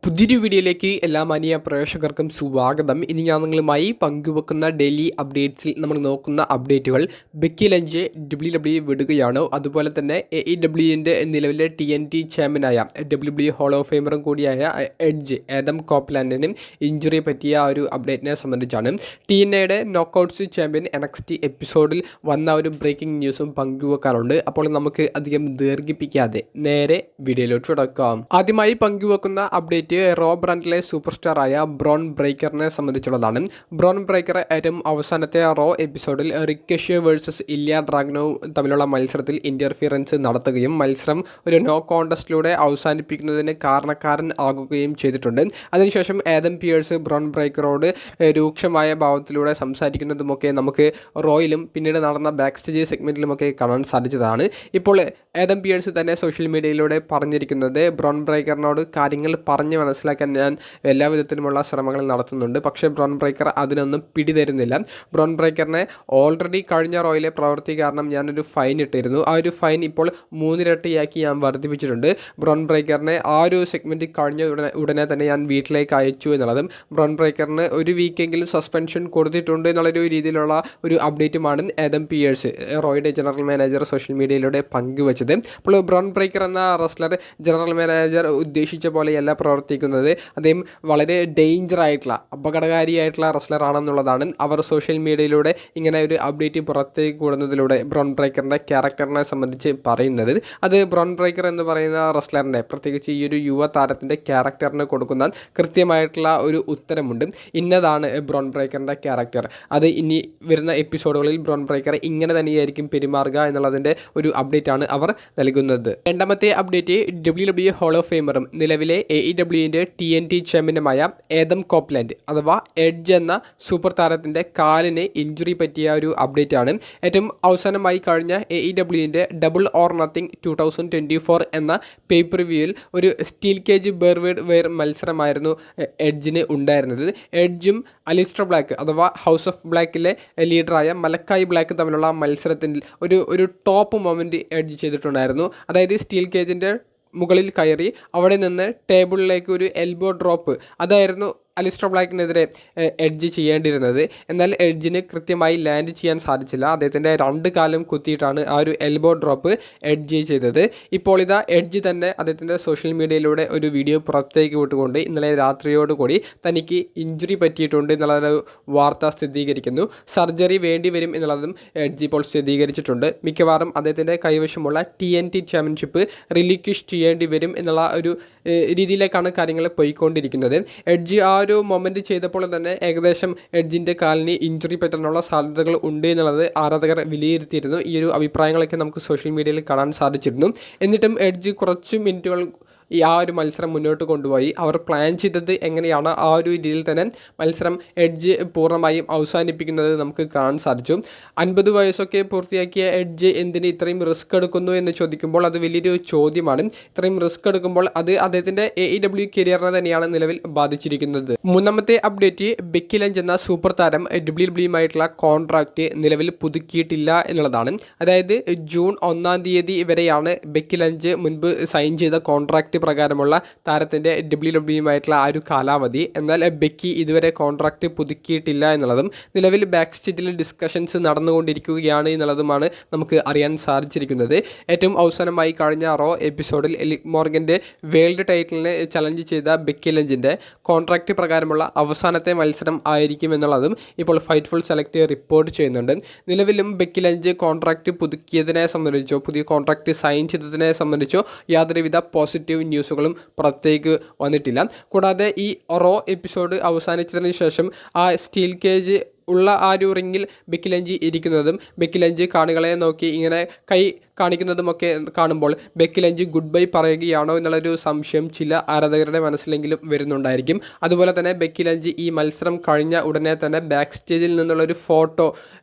പുതിയൊരു വീഡിയോയിലേക്ക് എല്ലാ മാന്യ പ്രേക്ഷകർക്കും സ്വാഗതം. ഇനി ഞാൻ നിങ്ങളുമായി പങ്കുവെക്കുന്ന ഡെയിലി അപ്ഡേറ്റ്സിൽ നമ്മൾ നോക്കുന്ന അപ്ഡേറ്റുകൾ ബെക്കി ലഞ്ച് WWE വിടുകയാണ്. അതുപോലെ തന്നെ AEWൻ്റെ നിലവിലെ TNT ചാമ്പ്യനായ WWE ഹോൾ ഓഫ് ഫെയിമറും കൂടിയായ എഡ്ജ് ആദം കോപ്ലാൻഡിനും ഇഞ്ചുറി പറ്റിയ ഒരു അപ്ഡേറ്റിനെ സംബന്ധിച്ചാണ്. TNAയുടെ നോക്കൗട്ട്സ് ചാമ്പ്യൻ NXT എപ്പിസോഡിൽ വന്ന ഒരു ബ്രേക്കിംഗ് ന്യൂസും പങ്കുവെക്കാറുണ്ട്. അപ്പോൾ നമുക്ക് അധികം ദീർഘിപ്പിക്കാതെ നേരെ വീഡിയോയിലോട്ട് കിടക്കാം. ആദ്യമായി പങ്കുവെക്കുന്ന അപ്ഡേറ്റ് റോ ബ്രാൻഡിലെ സൂപ്പർ സ്റ്റാറായ ബ്രോൺ ബ്രേക്കറിനെ സംബന്ധിച്ചുള്ളതാണ്. ബ്രോൺ ബ്രേക്കർ ഏറ്റവും അവസാനത്തെ റോ എപ്പിസോഡിൽ റിക്കഷ് വേഴ്സസ് ഇല്യ ഡ്രാഗ്നോവ് തമ്മിലുള്ള മത്സരത്തിൽ ഇന്റർഫിയറൻസ് നടത്തുകയും മത്സരം ഒരു നോ കോണ്ടസ്റ്റിലൂടെ അവസാനിപ്പിക്കുന്നതിന് കാരണക്കാരൻ ആകുകയും ചെയ്തിട്ടുണ്ട്. അതിനുശേഷം ആദം പിയേഴ്സ് ബ്രോൺ ബ്രേക്കറോട് രൂക്ഷമായ ഭാവത്തിലൂടെ സംസാരിക്കുന്നതുമൊക്കെ നമുക്ക് റോയിലും പിന്നീട് നടന്ന ബാക്ക് സ്റ്റേജ് സെഗ്മെൻറ്റിലുമൊക്കെ കാണാൻ സാധിച്ചതാണ്. ഇപ്പോൾ ആദം പിയേഴ്സ് തന്നെ സോഷ്യൽ മീഡിയയിലൂടെ പറഞ്ഞിരിക്കുന്നത് ബ്രോൺ ബ്രേക്കറിനോട് കാര്യങ്ങൾ പറഞ്ഞ് മനസ്സിലാക്കാൻ ഞാൻ എല്ലാ വിധത്തിലുമുള്ള ശ്രമങ്ങൾ നടത്തുന്നുണ്ട്, പക്ഷേ ബ്രോൺ ബ്രേക്കർ അതിനൊന്നും പിടിതരുന്നില്ല. ബ്രോൺ ബ്രേക്കറിനെ ഓൾറെഡി കഴിഞ്ഞ റോയിലെ പ്രവൃത്തി കാരണം ഞാനൊരു ഫൈൻ ഇട്ടിരുന്നു. ആ ഒരു ഫൈൻ ഇപ്പോൾ 3 ഇരട്ടിയാക്കി ഞാൻ വർദ്ധിപ്പിച്ചിട്ടുണ്ട്. ബ്രോൺ ബ്രേക്കറിനെ ആ ഒരു സെഗ്മെൻറ്റ് കഴിഞ്ഞ ഉടനെ തന്നെ ഞാൻ വീട്ടിലേക്ക് അയച്ചു എന്നുള്ളതും ബ്രോൺ ബ്രേക്കറിന് ഒരു വീക്കെങ്കിലും സസ്പെൻഷൻ കൊടുത്തിട്ടുണ്ട് എന്നുള്ളൊരു രീതിയിലുള്ള ഒരു അപ്ഡേറ്റുമാണ് ആദം പിയേഴ്സ് റോയുടെ ജനറൽ മാനേജർ സോഷ്യൽ മീഡിയയിലൂടെ പങ്കുവച്ചത്. അപ്പോൾ ബ്രോൺ ബ്രേക്കർ എന്ന റെസ്ലർ ജനറൽ മാനേജർ ഉദ്ദേശിച്ച പോലെയല്ല പ്രവർത്തിക്കുന്നത്. അദ്ദേഹം വളരെ ഡേഞ്ചർ ആയിട്ടുള്ള അപകടകാരിയായിട്ടുള്ള റെസ്ലർ ആണെന്നുള്ളതാണ് അവർ സോഷ്യൽ മീഡിയയിലൂടെ ഇങ്ങനെ ഒരു അപ്ഡേറ്റ് പുറത്തേക്ക് കൂടുന്നതിലൂടെ ബ്രോൺ ബ്രേക്കറിൻ്റെ ക്യാരക്ടറിനെ സംബന്ധിച്ച് പറയുന്നത്. അത് ബ്രോൺ ബ്രേക്കർ എന്ന് പറയുന്ന റെസ്ലറിൻ്റെ പ്രത്യേകിച്ച് ഈ ഒരു യുവ താരത്തിൻ്റെ ക്യാരക്ടറിന് കൊടുക്കുന്ന കൃത്യമായിട്ടുള്ള ഒരു ഉത്തരമുണ്ട്. ഇന്നതാണ് ബ്രോൺ ബ്രേക്കറിൻ്റെ ക്യാരക്ടർ, അത് ഇനി വരുന്ന എപ്പിസോഡുകളിൽ ബ്രോൺ ബ്രേക്കർ ഇങ്ങനെ തന്നെയായിരിക്കും പെരുമാറുക എന്നുള്ളതിൻ്റെ ഒരു അപ്ഡേറ്റ് ആണ് അവർ നൽകുന്നത്. രണ്ടാമത്തെ അപ്ഡേറ്റ് WWE ഹോൾ ഓഫ് ഫെയിമറും നിലവിലെ AEWൻ്റെ TNT ചാമ്പ്യനുമായ ആദം കോപ്ലാൻഡ് അഥവാ എഡ്ജ് എന്ന സൂപ്പർ താരത്തിൻ്റെ കാലിന് ഇഞ്ചുറി പറ്റിയ ഒരു അപ്ഡേറ്റ് ആണ്. ഏറ്റവും അവസാനമായി കഴിഞ്ഞ AEWൻ്റെ ഡബിൾ ഓർ നത്തിങ് 2024 എന്ന പേപ്പർ വ്യൂവിൽ ഒരു സ്റ്റീൽ കേജ് ബെർവേഡ് വെയർ മത്സരമായിരുന്നു എഡ്ജിന് ഉണ്ടായിരുന്നത്. എഡ്ജും അലിസ്റ്റർ ബ്ലാക്ക് അഥവാ ഹൗസ് ഓഫ് ബ്ലാക്കിലെ ലീഡറായ മലക്കായ് ബ്ലാക്ക് തമ്മിലുള്ള മത്സരത്തിൽ ഒരു ടോപ്പ് മൊമെൻറ്റ് എഡ്ജ് ചെയ്തിട്ടുണ്ടായിരുന്നു. അതായത് സ്റ്റീൽ കേജിൻ്റെ മുകളിൽ കയറി അവിടെ നിന്ന് ടേബിളിലേക്ക് ഒരു എൽബോ ഡ്രോപ്പ്, അതായിരുന്നു അലിസ്റ്റർ ബ്ലാക്കിനെതിരെ എഡ്ജ് ചെയ്യേണ്ടിയിരുന്നത്. എന്നാൽ എഡ്ജിന് കൃത്യമായി ലാൻഡ് ചെയ്യാൻ സാധിച്ചില്ല. അദ്ദേഹത്തിൻ്റെ 2 കാലും കുത്തിയിട്ടാണ് ആ ഒരു എൽബോ ഡ്രോപ്പ് എഡ്ജ് ചെയ്തത്. ഇപ്പോൾ ഇതാ എഡ്ജ് തന്നെ അദ്ദേഹത്തിൻ്റെ സോഷ്യൽ മീഡിയയിലൂടെ ഒരു വീഡിയോ പുറത്തേക്ക് വിട്ടുകൊണ്ട് ഇന്നലെ രാത്രിയോടുകൂടി തനിക്ക് ഇഞ്ചുറി പറ്റിയിട്ടുണ്ട് എന്നുള്ളൊരു വാർത്ത സ്ഥിരീകരിക്കുന്നു. സർജറി വേണ്ടി വരും എന്നുള്ളതും എഡ്ജ് ഇപ്പോൾ സ്ഥിരീകരിച്ചിട്ടുണ്ട്. മിക്കവാറും അദ്ദേഹത്തിൻ്റെ കൈവശമുള്ള TNT ചാമ്പ്യൻഷിപ്പ് റിലിക്വിഷ് ചെയ്യേണ്ടി വരും എന്നുള്ള ഒരു രീതിയിലേക്കാണ് കാര്യങ്ങൾ പോയിക്കൊണ്ടിരിക്കുന്നത്. എഡ്ജ് ആ ഒരു മൊമെൻറ്റ് ചെയ്തപ്പോൾ തന്നെ ഏകദേശം എഡ്ജിൻ്റെ കാലിന് ഇഞ്ചുറി പറ്റാനുള്ള സാധ്യതകൾ ഉണ്ട് എന്നുള്ളത് ആരാധകർ വിലയിരുത്തിയിരുന്നു. ഈ ഒരു അഭിപ്രായങ്ങളൊക്കെ നമുക്ക് സോഷ്യൽ മീഡിയയിൽ കാണാൻ സാധിച്ചിരുന്നു. എന്നിട്ടും എഡ്ജ് കുറച്ച് മിനിറ്റുകൾ ആ ഒരു മത്സരം മുന്നോട്ട് കൊണ്ടുപോയി. അവർ പ്ലാൻ ചെയ്തത് എങ്ങനെയാണ് ആ ഒരു രീതിയിൽ തന്നെ മത്സരം എഡ്ജ് പൂർണ്ണമായും അവസാനിപ്പിക്കുന്നത് നമുക്ക് കാണാൻ സാധിച്ചു. 50 വയസ്സൊക്കെ പൂർത്തിയാക്കിയ എഡ്ജ് എന്തിന് ഇത്രയും റിസ്ക് എടുക്കുന്നു എന്ന് ചോദിക്കുമ്പോൾ അത് വലിയൊരു ചോദ്യമാണ്. ഇത്രയും റിസ്ക് എടുക്കുമ്പോൾ അത് അദ്ദേഹത്തിൻ്റെ AEW കരിയറിനെ തന്നെയാണ് നിലവിൽ ബാധിച്ചിരിക്കുന്നത്. മൂന്നാമത്തെ അപ്ഡേറ്റ് ബെക്കി ലഞ്ച് എന്ന സൂപ്പർ താരം WWE കോൺട്രാക്റ്റ് നിലവിൽ പുതുക്കിയിട്ടില്ല എന്നുള്ളതാണ്. അതായത് ജൂൺ 1 തീയതി വരെയാണ് ബെക്കി ലഞ്ച് മുൻപ് സൈൻ ചെയ്ത കോൺട്രാക്റ്റ് പ്രകാരമുള്ള താരത്തിൻ്റെ WWE ആ ഒരു കാലാവധി. എന്നാൽ ബെക്കി ഇതുവരെ കോൺട്രാക്റ്റ് പുതുക്കിയിട്ടില്ല എന്നുള്ളതും നിലവിൽ ബാക്ക് സ്റ്റേജിൽ ഡിസ്കഷൻസ് നടന്നുകൊണ്ടിരിക്കുകയാണ് എന്നുള്ളതുമാണ് നമുക്ക് അറിയാൻ സാധിച്ചിരിക്കുന്നത്. ഏറ്റവും അവസാനമായി കഴിഞ്ഞ റോ എപ്പിസോഡിൽ എലിക് മോർഗൻ്റെ വേൾഡ് ടൈറ്റിലിനെ ചലഞ്ച് ചെയ്ത ബെക്കി ലഞ്ചിൻ്റെ കോൺട്രാക്റ്റ് പ്രകാരമുള്ള അവസാനത്തെ മത്സരം ആയിരിക്കും എന്നുള്ളതും ഇപ്പോൾ ഫൈറ്റ്ഫുൾ സെലക്ട് റിപ്പോർട്ട് ചെയ്യുന്നുണ്ട്. നിലവിലും ബെക്കി ലഞ്ച് കോൺട്രാക്റ്റ് പുതുക്കിയതിനെ സംബന്ധിച്ചോ പുതിയ കോൺട്രാക്റ്റ് സൈൻ ചെയ്തതിനെ സംബന്ധിച്ചോ യാതൊരുവിധ പോസിറ്റീവ് ന്യൂസുകളും പുറത്തേക്ക് വന്നിട്ടില്ല. കൂടാതെ ഈ റോ എപ്പിസോഡ് അവസാനിച്ചതിന് ശേഷം ആ സ്റ്റീൽ കേജ് ഉള്ള ആ ഒരു റിങ്ങിൽ ബെക്കി ലഞ്ച് ഇരിക്കുന്നതും ബെക്കി ലഞ്ച് കാണികളെ നോക്കി ഇങ്ങനെ കൈ കാണിക്കുന്നതുമൊക്കെ കാണുമ്പോൾ ബെക്കി ലഞ്ച് ഗുഡ് ബൈ പറയുകയാണോ എന്നുള്ളൊരു സംശയം ചില ആരാധകരുടെ മനസ്സിലെങ്കിലും വരുന്നുണ്ടായിരിക്കും. അതുപോലെ തന്നെ ബെക്കി ലഞ്ച് ഈ മത്സരം കഴിഞ്ഞ ഉടനെ തന്നെ ബാക്ക് സ്റ്റേജിൽ നിന്നുള്ളൊരു ഫോട്ടോ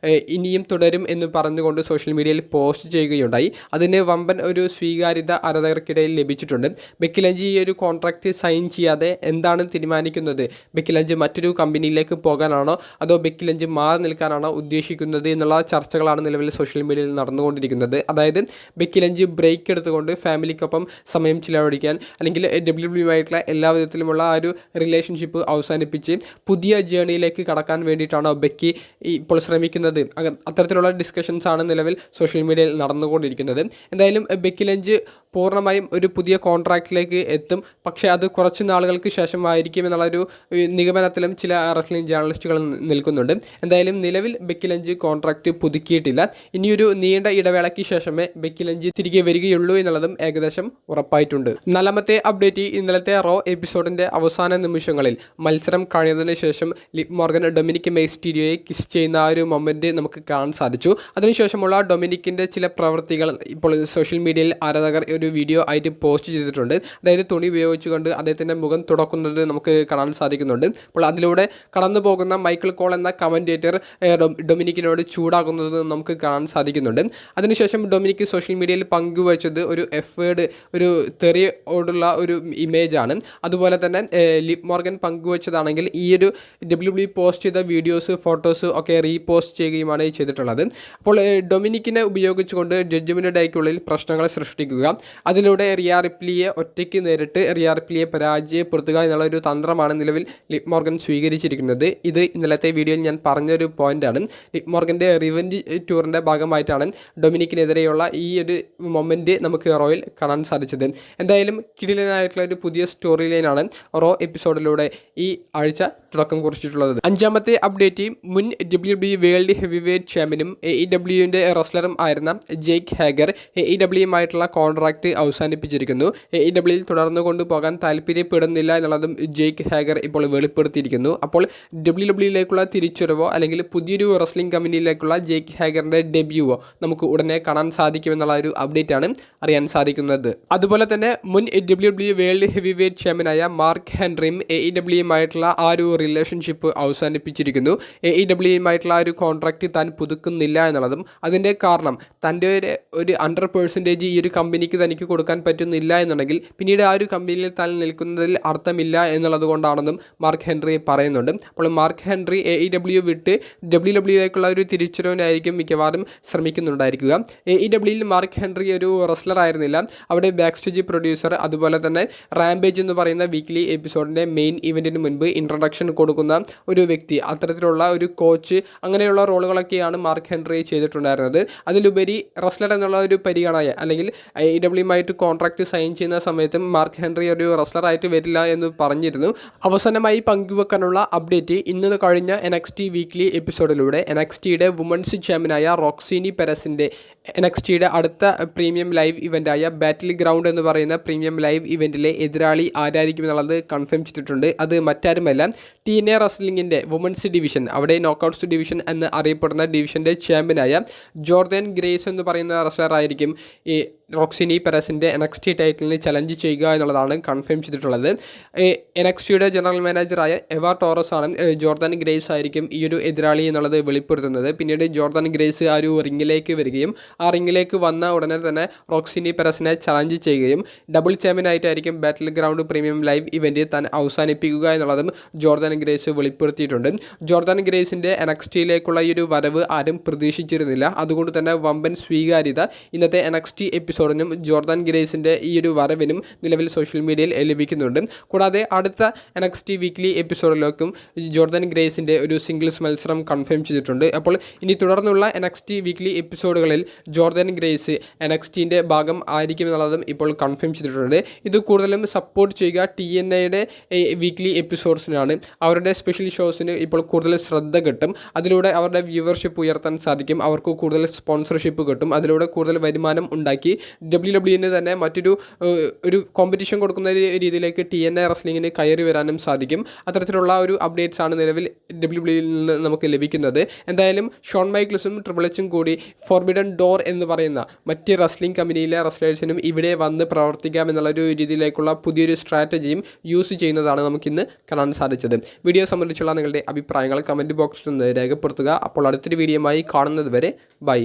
ഇനിയും തുടരും എന്ന് പറഞ്ഞുകൊണ്ട് സോഷ്യൽ മീഡിയയിൽ പോസ്റ്റ് ചെയ്യുകയുണ്ടായി. അതിന് വമ്പൻ ഒരു സ്വീകാര്യത ആരാധകർക്കിടയിൽ ലഭിച്ചിട്ടുണ്ട്. ബെക്കി ലഞ്ച് ഈ ഒരു കോൺട്രാക്റ്റ് സൈൻ ചെയ്യാതെ എന്താണ് തീരുമാനിക്കുന്നത്? ബെക്കി ലഞ്ച് മറ്റൊരു കമ്പനിയിലേക്ക് പോകാനാണോ അതോ ബെക്കി ലഞ്ച് മാറി നിൽക്കാനാണ് ഉദ്ദേശിക്കുന്നത് എന്നുള്ള ചർച്ചകളാണ് നിലവിൽ സോഷ്യൽ മീഡിയയിൽ നടന്നുകൊണ്ടിരിക്കുന്നത്. അതായത് ബെക്കി ലഞ്ച് ബ്രേക്ക് എടുത്തുകൊണ്ട് ഫാമിലിക്കൊപ്പം സമയം ചിലവഴിക്കാൻ അല്ലെങ്കിൽ ഡബ്ല്യുഡബ്ല്യുമായിട്ടുള്ള എല്ലാ വിധത്തിലുമുള്ള ആ ഒരു റിലേഷൻഷിപ്പ് അവസാനിപ്പിച്ച് പുതിയ ജേണിയിലേക്ക് കടക്കാൻ വേണ്ടിയിട്ടാണ് ബെക്കി ഇപ്പോൾ ശ്രമിക്കുന്നത്. അത്തരത്തിലുള്ള ഡിസ്കഷൻസ് ആണ് നിലവിൽ സോഷ്യൽ മീഡിയയിൽ നടന്നുകൊണ്ടിരിക്കുന്നത്. എന്തായാലും ബെക്കി ലഞ്ച് പൂർണ്ണമായും ഒരു പുതിയ കോൺട്രാക്റ്റിലേക്ക് എത്തും, പക്ഷേ അത് കുറച്ച് നാളുകൾക്ക് ശേഷമായിരിക്കും എന്നുള്ളൊരു നിഗമനത്തിലും ചില റെസ്ലിംഗ് ജേർണലിസ്റ്റുകൾ നിൽക്കുന്നുണ്ട്. എന്തായാലും നിലവിൽ ബെക്കി ലഞ്ച് കോൺട്രാക്റ്റ് പുതുക്കിയിട്ടില്ല. ഇനിയൊരു നീണ്ട ഇടവേളയ്ക്ക് ശേഷമേ ബെക്കി ലഞ്ച് തിരികെ വരികയുള്ളൂ എന്നുള്ളതും ഏകദേശം ഉറപ്പായിട്ടുണ്ട്. നാലാമത്തെ അപ്ഡേറ്റ് ഇന്നലത്തെ റോ എപ്പിസോഡിൻ്റെ അവസാന നിമിഷങ്ങളിൽ മത്സരം കഴിഞ്ഞതിന് ശേഷം ലിവ് മോർഗൻ ഡൊമിനിക് മെയ്സ്റ്റീരിയോയെ കിസ് ചെയ്യുന്ന ആ ഒരു മൊമെൻറ്റ് നമുക്ക് കാണാൻ സാധിച്ചു. അതിനുശേഷമുള്ള ഡൊമിനിക്കിൻ്റെ ചില പ്രവൃത്തികൾ ഇപ്പോൾ സോഷ്യൽ മീഡിയയിൽ ആരാധകർ ഒരു വീഡിയോ ആയിട്ട് പോസ്റ്റ് ചെയ്തിട്ടുണ്ട്. അതായത് തുണി ഉപയോഗിച്ചുകൊണ്ട് അദ്ദേഹത്തിൻ്റെ മുഖം തുടക്കുന്നത് നമുക്ക് കാണാൻ സാധിക്കുന്നുണ്ട്. അപ്പോൾ അതിലൂടെ കടന്നു പോകുന്ന മൈക്കിൾ കോൾ എന്ന കമൻറ്റേറ്റർ ഡൊമിനിക്കിനോട് ചൂടാകുന്നത് നമുക്ക് കാണാൻ സാധിക്കുന്നുണ്ട്. അതിനുശേഷം ഡൊമിനിക് സോഷ്യൽ മീഡിയയിൽ പങ്കുവച്ചത് ഒരു എഫ് വേർഡ്, ഒരു തെറിയോടുള്ള ഒരു ഇമേജാണ്. അതുപോലെ തന്നെ ലിവ് മോർഗൻ പങ്കുവച്ചതാണെങ്കിൽ ഈ ഒരു ഡബ്ല്യുഡബ്ല്യുഇ പോസ്റ്റ് ചെയ്ത വീഡിയോസ്, ഫോട്ടോസ് ഒക്കെ റീപോസ്റ്റ് ചെയ്യുകയുമാണ് ചെയ്തിട്ടുള്ളത്. അപ്പോൾ ഡൊമിനിക്കിനെ ഉപയോഗിച്ചുകൊണ്ട് ജഡ്ജ്മെൻ്റ് ഡേക്കുള്ളിൽ പ്രശ്നങ്ങൾ സൃഷ്ടിക്കുക, അതിലൂടെ റിയ റിപ്ലിയെ ഒറ്റയ്ക്ക് നേരിട്ട് റിയ റിപ്ലിയെ പരാജയപ്പെടുത്തുക എന്നുള്ള ഒരു തന്ത്രമാണ് നിലവിൽ ലിവ് മോർഗൻ സ്വീകരിച്ചിരിക്കുന്നത്. ഇത് ഇന്നലത്തെ വീഡിയോയിൽ ഞാൻ പറഞ്ഞൊരു പോയിൻ്റാണ്. ലിവ് മോർഗൻ്റെ റിവെഞ്ച് ടൂറിൻ്റെ ഭാഗമായിട്ടാണ് ഡൊമിനിക്കിനെതിരെയുള്ള ഈ ഒരു മൊമെൻറ്റ് നമുക്ക് റോയിൽ കാണാൻ സാധിച്ചത്. എന്തായാലും കിടിലനായിട്ടുള്ള ഒരു പുതിയ സ്റ്റോറി ലൈനാണ് റോ എപ്പിസോഡിലൂടെ ഈ ആഴ്ച തുടക്കം കുറിച്ചിട്ടുള്ളത്. അഞ്ചാമത്തെ അപ്ഡേറ്റ് മുൻ ഡബ്ല്യുഡബ്ല്യുഇ വേൾഡ് ഹെവി വെയ്റ്റ് ചാമ്പ്യനും AEWൻ്റെ റെസ്ലറും ആയിരുന്ന ജേക്ക് ഹാഗർ AEWയുമായിട്ടുള്ള കോൺട്രാക്റ്റ് അവസാനിപ്പിച്ചിരിക്കുന്നു. AEWയിൽ തുടർന്നു കൊണ്ടുപോകാൻ താല്പര്യപ്പെടുന്നില്ല എന്നുള്ളതും ജേക്ക് ഹാഗർ ഇപ്പോൾ വെളിപ്പെടുത്തിയിരിക്കുന്നു. അപ്പോൾ ഡബ്ല്യുഡബ്ല്യുഇയിലേക്കുള്ള തിരിച്ചുവരവോ അല്ലെങ്കിൽ പുതിയൊരു റെസ്ലിംഗ് കമ്പനിയിലേക്കുള്ള ജേക്ക് ഹാഗറിൻ്റെ ഡെബ്യൂവോ നമുക്ക് ഉടനെ കാണാൻ സാധിക്കുമെന്നുള്ള ഒരു അപ്ഡേറ്റ് ആണ് അറിയാൻ സാധിക്കുന്നത്. അതുപോലെ തന്നെ മുൻ ഡബ്ല്യുഡബ്ല്യുഇ വേൾഡ് ഹെവി വെയ്റ്റ് ചാമ്പ്യനായ മാർക്ക് ഹെൻറിയും AEWയുമായിട്ടുള്ള ആ ഒരു റിലേഷൻഷിപ്പ് അവസാനിപ്പിച്ചിരിക്കുന്നു. AEWയുമായിട്ടുള്ള ആ ഒരു കോൺട്രാക്റ്റ് താൻ പുതുക്കുന്നില്ല എന്നുള്ളതും അതിൻ്റെ കാരണം തൻ്റെ ഒരു 100% ഈ ഒരു കമ്പനിക്ക് തനിക്ക് കൊടുക്കാൻ പറ്റുന്നില്ല എന്നുണ്ടെങ്കിൽ പിന്നീട് ആ ഒരു കമ്പനിയിൽ താൻ നിൽക്കുന്നതിൽ അർത്ഥമില്ല എന്നുള്ളത് കൊണ്ടാണെന്നും മാർക്ക് ഹെൻറി പറയുന്നുണ്ട്. അപ്പോൾ മാർക്ക് ഹെൻറി AEW വിട്ട് ഡബ്ല്യുഡബ്ല്യുഇയിലേക്കുള്ള ഒരു തിരിച്ചുവരവിനായിരിക്കും മിക്കവാറും ശ്രമിക്കുന്നുണ്ടായിരിക്കുക. AEWയിൽ മാർക്ക് ഹെൻറി ഒരു റെസ്ലർ ആയിരുന്നില്ല, അവിടെ ബാക്ക് സ്റ്റേജ് പ്രൊഡ്യൂസർ, അതുപോലെ തന്നെ റാംപേജ് എന്ന് പറയുന്ന വീക്ക്ലി എപ്പിസോഡിൻ്റെ മെയിൻ ഇവൻറ്റിന് മുൻപ് ഇൻട്രൊഡക്ഷൻ കൊടുക്കുന്ന ഒരു വ്യക്തി, അത്തരത്തിലുള്ള ഒരു കോച്ച്, അങ്ങനെയുള്ള റോളുകളൊക്കെയാണ് മാർക്ക് ഹെൻറി ചെയ്തിട്ടുണ്ടായിരുന്നത്. അതിലുപരി റെസ്ലർ എന്നുള്ള ഒരു പരിഗണന അല്ലെങ്കിൽ AEWയുമായിട്ട് കോൺട്രാക്റ്റ് സൈൻ ചെയ്യുന്ന സമയത്ത് മാർക്ക് ഹെൻറി ഒരു റെസ്ലറായിട്ട് വരില്ല എന്ന് പറഞ്ഞിരുന്നു. അവസാനമായി പങ്കുവെക്കാനുള്ള അപ്ഡേറ്റ് ഇന്ന് കഴിഞ്ഞ NXT വീക്ക്ലി എപ്പിസോഡിലൂടെ NXTയുടെ വുമൻസ് ചാമ്പ്യനായ റോക്സിനി പെരസിൻ്റെ NXTയുടെ അടുത്ത പ്രീമിയം ലൈവ് ഇവൻ്റായ ബാറ്റിൽ ഗ്രൗണ്ട് എന്ന് പറയുന്ന പ്രീമിയം ലൈവ് ഇവൻറ്റിലെ എതിരാളി ആരായിരിക്കും എന്നുള്ളത് കൺഫേം ചെയ്തിട്ടുണ്ട്. അത് മറ്റാരുമല്ല, TNA റെസ്ലിംഗിൻ്റെ വുമൻസ് ഡിവിഷൻ, അവിടെ നോക്കൗട്ട്സ് ഡിവിഷൻ എന്ന് അറിയപ്പെടുന്ന ഡിവിഷൻ്റെ ചാമ്പ്യനായ ജോർദാൻ ഗ്രേസ് എന്ന് പറയുന്ന റെസ്ലർ ആയിരിക്കും ഈ റോക്സിനി പെരസിൻ്റെ NXT ടൈറ്റിലിന് ചലഞ്ച് ചെയ്യുക എന്നുള്ളതാണ് കൺഫേം ചെയ്തിട്ടുള്ളത്. NXTയുടെ ജനറൽ മാനേജറായ എവ ടോറസ് ആണ് ജോർദാൻ ഗ്രേസ് ആയിരിക്കും ഈ ഒരു എതിരാളി എന്നുള്ളത് വെളിപ്പെടുത്തുന്നത്. പിന്നീട് ജോർദാൻ ഗ്രേസ് ആ ഒരു റിങ്ങിലേക്ക് വരികയും ആ റിങ്ങിലേക്ക് വന്ന ഉടനെ തന്നെ റോക്സിനി പെരസിനെ ചലഞ്ച് ചെയ്യുകയും ഡബിൾ ചാമ്പ്യനായിട്ടായിരിക്കും battleground premium live event താൻ അവസാനിപ്പിക്കുക എന്നുള്ളതും ജോർദാൻ ഗ്രേസ് വെളിപ്പെടുത്തിയിട്ടുണ്ട്. ജോർദാൻ ഗ്രേസിൻ്റെ NXTയിലേക്കുള്ള ഈ ഒരു വരവ് ആരും പ്രതീക്ഷിച്ചിരുന്നില്ല. അതുകൊണ്ട് തന്നെ വമ്പൻ സ്വീകാര്യത ഇന്നത്തെ NXT എപ്പിസോഡിനും ജോർദാൻ ഗ്രേസിൻ്റെ ഈ ഒരു വരവിനും നിലവിൽ സോഷ്യൽ മീഡിയയിൽ ലഭിക്കുന്നുണ്ട്. കൂടാതെ അടുത്ത NXT വീക്ക്ലി എപ്പിസോഡിലേക്കും ജോർദാൻ ഗ്രേസിൻ്റെ ഒരു സിംഗിൾസ് മത്സരം കൺഫേം ചെയ്തിട്ടുണ്ട്. അപ്പോൾ ഇനി തുടർന്നുള്ള NXT വീക്ക്ലി എപ്പിസോഡുകളിൽ ജോർദാൻ ഗ്രേസ് NXTൻ്റെ ഭാഗം ആയിരിക്കും എന്നുള്ളതും ഇപ്പോൾ കൺഫേം ചെയ്തിട്ടുണ്ട്. ഇത് കൂടുതലും സപ്പോർട്ട് ചെയ്യുക TNAയുടെ വീക്ക്ലി എപ്പിസോഡ്സിനാണ്. അവരുടെ സ്പെഷ്യൽ ഷോസിന് ഇപ്പോൾ കൂടുതൽ ശ്രദ്ധ കിട്ടും. അതിലൂടെ അവരുടെ വ്യൂവർഷിപ്പ് ഉയർത്താൻ സാധിക്കും, അവർക്ക് കൂടുതൽ സ്പോൺസർഷിപ്പ് കിട്ടും. അതിലൂടെ കൂടുതൽ വരുമാനം ഉണ്ടാക്കി ഡബ്ല്യുഡബ്ല്യുഇന് തന്നെ ഒരു കോമ്പറ്റീഷൻ കൊടുക്കുന്ന രീതിയിലേക്ക് TNA റെസ്ലിംഗിന് കയറി വരാനും സാധിക്കും. അത്തരത്തിലുള്ള ഒരു അപ്ഡേറ്റ്സ് ആണ് നിലവിൽ ഡബ്ല്യുഡബ്ല്യുഇൽ നിന്ന് നമുക്ക് ലഭിക്കുന്നത്. എന്തായാലും ഷോൺ മൈക്കിൾസും ട്രിപ്പിൾ എച്ചും കൂടി ഫോർബിഡൻ ഡോർ എന്ന് പറയുന്ന മറ്റ് റെസ്ലിംഗ് കമ്പനിയിലെ റെസ്ലേഴ്സിനും ഇവിടെ വന്ന് പ്രവർത്തിക്കാം എന്നുള്ളൊരു രീതിയിലേക്കുള്ള പുതിയൊരു സ്ട്രാറ്റജിയും യൂസ് ചെയ്യുന്നതാണ് നമുക്കിന്ന് കാണാൻ സാധിച്ചത്. വീഡിയോ സംബന്ധിച്ചുള്ള നിങ്ങളുടെ അഭിപ്രായങ്ങൾ കമൻറ്റ് ബോക്സിൽ നിന്ന് രേഖപ്പെടുത്തുക. അപ്പോൾ അടുത്തൊരു വീഡിയോയുമായി കാണുന്നത് വരെ ബൈ.